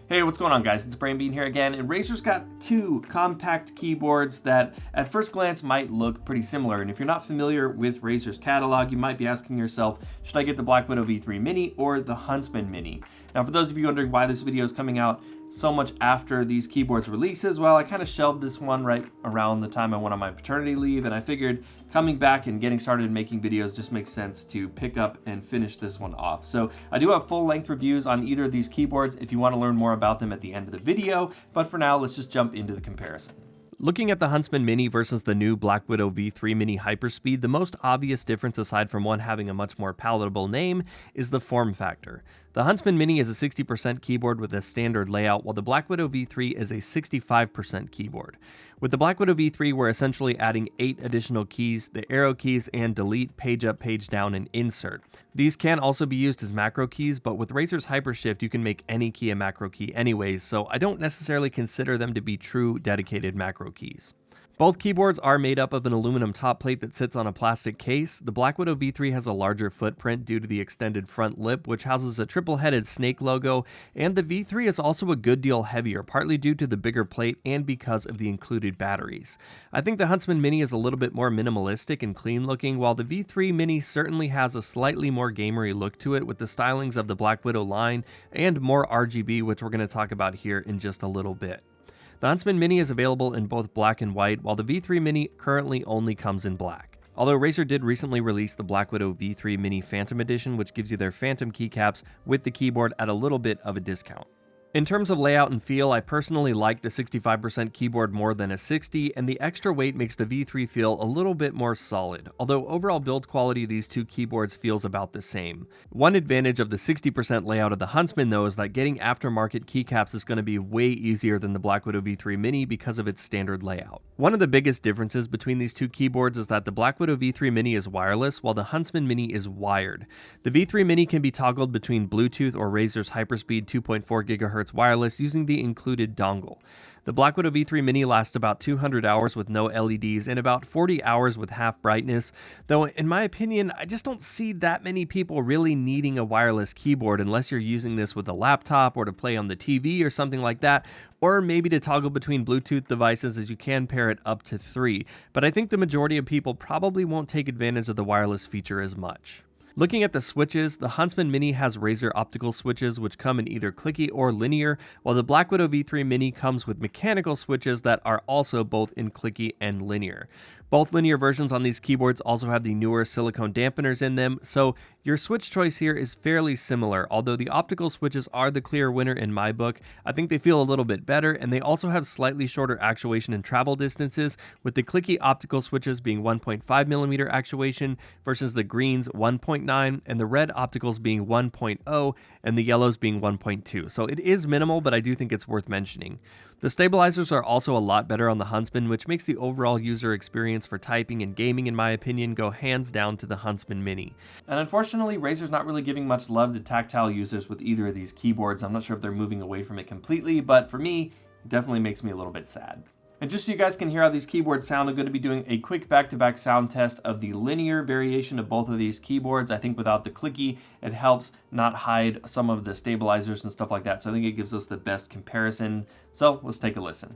Hey, what's going on, guys? It's Brainbean here again, and Razer's got two compact keyboards that at first glance might look pretty similar. And if you're not familiar with Razer's catalog, you might be asking yourself, should I get the Blackwidow V3 Mini or the Huntsman Mini? Now, for those of you wondering why this video is coming out so much after these keyboards releases, well, I kind of shelved this one right around the time I went on my paternity leave, and I figured coming back and getting started making videos just makes sense to pick up and finish this one off. So I do have full-length reviews on either of these keyboards if you want to learn more about them at the end of the video, but for now, let's just jump into the comparison. Looking at the Huntsman Mini versus the new Blackwidow V3 Mini Hyperspeed, the most obvious difference aside from one having a much more palatable name is the form factor. The Huntsman Mini is a 60% keyboard with a standard layout, while the Blackwidow V3 is a 65% keyboard. With the Blackwidow V3, we're essentially adding 8 additional keys, the arrow keys and delete, page up, page down, and insert. These can also be used as macro keys, but with Razer's Hypershift, you can make any key a macro key anyways, so I don't necessarily consider them to be true dedicated macro keys. Both keyboards are made up of an aluminum top plate that sits on a plastic case. The Blackwidow V3 has a larger footprint due to the extended front lip, which houses a triple-headed snake logo, and the V3 is also a good deal heavier, partly due to the bigger plate and because of the included batteries. I think the Huntsman Mini is a little bit more minimalistic and clean-looking, while the V3 Mini certainly has a slightly more gamery look to it with the stylings of the Blackwidow line and more RGB, which we're going to talk about here in just a little bit. The Huntsman Mini is available in both black and white, while the V3 Mini currently only comes in black. Although Razer did recently release the Blackwidow V3 Mini Phantom Edition, which gives you their Phantom keycaps with the keyboard at a little bit of a discount. In terms of layout and feel, I personally like the 65% keyboard more than a 60, and the extra weight makes the V3 feel a little bit more solid, although overall build quality of these two keyboards feels about the same. One advantage of the 60% layout of the Huntsman, though, is that getting aftermarket keycaps is going to be way easier than the Blackwidow V3 Mini because of its standard layout. One of the biggest differences between these two keyboards is that the Blackwidow V3 Mini is wireless, while the Huntsman Mini is wired. The V3 Mini can be toggled between Bluetooth or Razer's Hyperspeed 2.4 GHz wireless using the included dongle. The Blackwidow V3 Mini lasts about 200 hours with no LEDs and about 40 hours with half brightness, though in my opinion, I just don't see that many people really needing a wireless keyboard unless you're using this with a laptop or to play on the TV or something like that, or maybe to toggle between Bluetooth devices, as you can pair it up to 3, but I think the majority of people probably won't take advantage of the wireless feature as much. Looking at the switches, the Huntsman Mini has Razer optical switches which come in either clicky or linear, while the Blackwidow V3 Mini comes with mechanical switches that are also both in clicky and linear. Both linear versions on these keyboards also have the newer silicone dampeners in them, so your switch choice here is fairly similar. Although the optical switches are the clear winner in my book, I think they feel a little bit better, and they also have slightly shorter actuation and travel distances, with the clicky optical switches being 1.5mm actuation versus the green's 1.9, and the red opticals being 1.0, and the yellows being 1.2. So it is minimal, but I do think it's worth mentioning. The stabilizers are also a lot better on the Huntsman, which makes the overall user experience for typing and gaming, in my opinion, go hands down to the Huntsman Mini. And unfortunately, Razer's not really giving much love to tactile users with either of these keyboards. I'm not sure if they're moving away from it completely, but for me, it definitely makes me a little bit sad. And just so you guys can hear how these keyboards sound, I'm going to be doing a quick back-to-back sound test of the linear variation of both of these keyboards. I think without the clicky, it helps not hide some of the stabilizers and stuff like that, so I think it gives us the best comparison. So let's take a listen.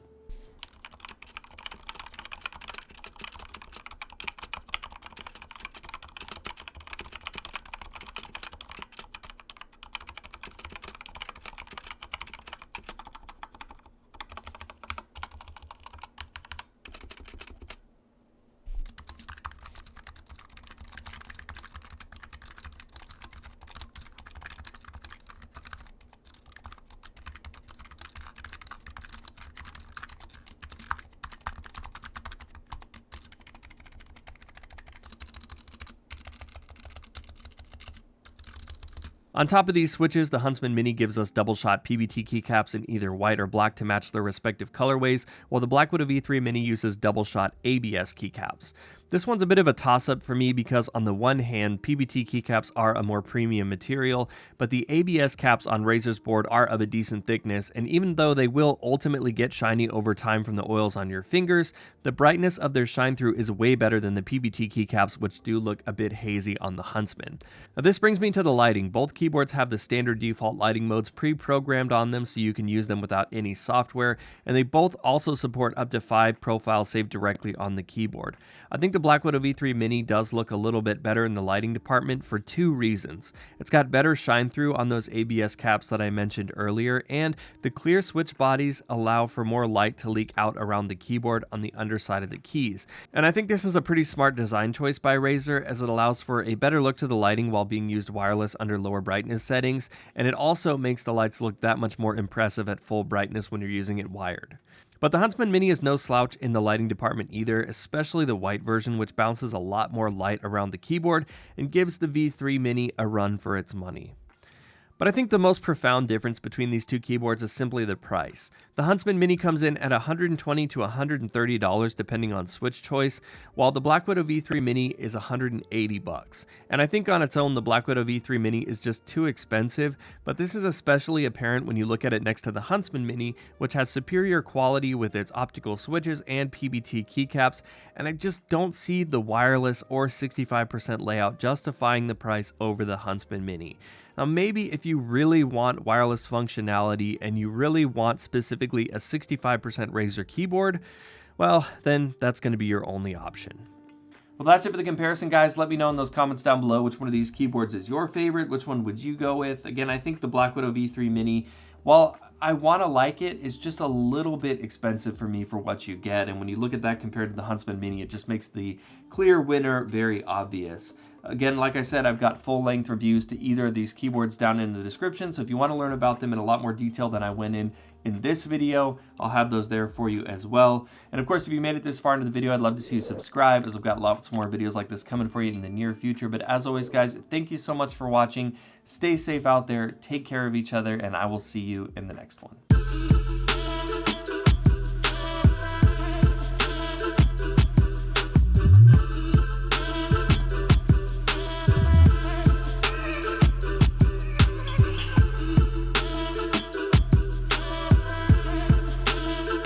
On top of these switches, the Huntsman Mini gives us double-shot PBT keycaps in either white or black to match their respective colorways, while the Blackwidow V3 Mini uses double-shot ABS keycaps. This one's a bit of a toss-up for me because on the one hand, PBT keycaps are a more premium material, but the ABS caps on Razer's board are of a decent thickness, and even though they will ultimately get shiny over time from the oils on your fingers, the brightness of their shine through is way better than the PBT keycaps, which do look a bit hazy on the Huntsman. Now this brings me to the lighting. Both keyboards have the standard default lighting modes pre-programmed on them so you can use them without any software, and they both also support up to 5 profiles saved directly on the keyboard. I think the Blackwidow V3 Mini does look a little bit better in the lighting department for 2 reasons. It's got better shine through on those ABS caps that I mentioned earlier, and the clear switch bodies allow for more light to leak out around the keyboard on the underside of the keys. And I think this is a pretty smart design choice by Razer, as it allows for a better look to the lighting while being used wireless under lower brightness settings, and it also makes the lights look that much more impressive at full brightness when you're using it wired. But the Huntsman Mini is no slouch in the lighting department either, especially the white version, which bounces a lot more light around the keyboard and gives the V3 Mini a run for its money. But I think the most profound difference between these two keyboards is simply the price. The Huntsman Mini comes in at $120 to $130 depending on switch choice, while the Blackwidow V3 Mini is $180. And I think on its own the Blackwidow V3 Mini is just too expensive, but this is especially apparent when you look at it next to the Huntsman Mini, which has superior quality with its optical switches and PBT keycaps, and I just don't see the wireless or 65% layout justifying the price over the Huntsman Mini. Now maybe if you really want wireless functionality and you really want specifically a 65% Razer keyboard, well, then that's going to be your only option. Well, that's it for the comparison, guys. Let me know in those comments down below which one of these keyboards is your favorite. Which one would you go with? Again, I think the Blackwidow V3 Mini, while I want to like it, it's just a little bit expensive for me for what you get. And when you look at that compared to the Huntsman Mini, it just makes the clear winner very obvious. Again, like I said, I've got full-length reviews to either of these keyboards down in the description, so if you want to learn about them in a lot more detail than I went in this video, I'll have those there for you as well. And of course, if you made it this far into the video, I'd love to see you subscribe, as I've got lots more videos like this coming for you in the near future. But as always, guys, thank you so much for watching. Stay safe out there, take care of each other, and I will see you in the next one.